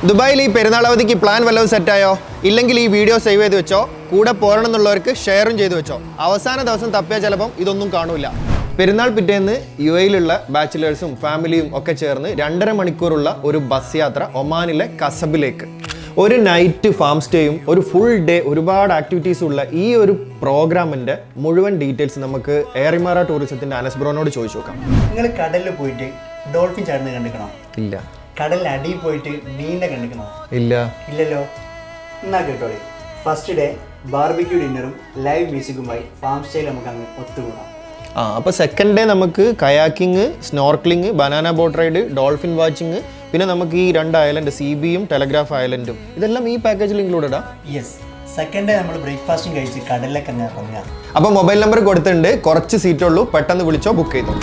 ദുബായിൽ ഈ പെരുന്നാൾ അവധിക്ക് പ്ലാൻ വല്ലതും സെറ്റായോ? ഇല്ലെങ്കിൽ ഈ വീഡിയോ സേവ് ചെയ്ത് വെച്ചോ, കൂടെ പോരണം എന്നുള്ളവർക്ക് ഷെയറും ചെയ്ത് വെച്ചോ. അവസാന ദിവസം തപ്പിയാൽ ചിലപ്പം ഇതൊന്നും കാണൂല. പെരുന്നാൾ പിറ്റേന്ന് UAE-ലുള്ള ബാച്ചിലേഴ്സും ഫാമിലിയും ഒക്കെ ചേർന്ന് 2.5 മണിക്കൂറുള്ള ഒരു ബസ് യാത്ര ഒമാനിലെ കസബിലേക്ക്. ഒരു നൈറ്റ് ഫാം സ്റ്റേയും ഒരു ഫുൾ ഡേ ഒരുപാട് ആക്ടിവിറ്റീസും ഉള്ള ഈ ഒരു പ്രോഗ്രാമിൻ്റെ മുഴുവൻ ഡീറ്റെയിൽസ് നമുക്ക് എയർ ഇമാറ ടൂറിസത്തിൻ്റെ അനസ് ബ്രോനോട് ചോദിച്ചു നോക്കാം. നിങ്ങൾ കടലിൽ പോയിട്ട് ഡോൾഫിൻ ചാടുന്നത് കണ്ടിക്കണോ? ഇല്ല. കടലിൽ അടിയിൽ പോയിട്ട് മീനിനെ കണ്ടിക്കണോ? ഇല്ല. ഇല്ലല്ലോ. എന്നാ കേട്ടോളെ, ഫസ്റ്റ് ഡേ ബാർബിക്യൂ ഡിന്നറും ലൈവ് മ്യൂസിക്കുമായി ഫാം സ്റ്റേയിൽ നമുക്ക് അങ്ങ് ഒത്തുകൂടാം. അപ്പോൾ സെക്കൻഡ് ഡേ നമുക്ക് kayaking, snorkelling, banana boat ride, dolphin watching, പിന്നെ നമുക്ക് ഈ 2 ഐലൻഡ് CBയും ടെലഗ്രാഫ് ഐലൻഡും ഇതെല്ലാം ഈ പാക്കേജിൽ ഇൻക്ലൂഡഡാ? യെസ്. സെക്കൻഡ് ഡേ നമ്മൾ ബ്രേക്ക്ഫാസ്റ്റും കഴിച്ച് കടലിലേക്ക് അങ്ങ് ഇറങ്ങുക. അപ്പോൾ മൊബൈൽ നമ്പർ കൊടുത്തിട്ടുണ്ട്, കുറച്ച് സീറ്റുള്ളൂ, പെട്ടെന്ന് വിളിച്ചോ, ബുക്ക് ചെയ്തോ.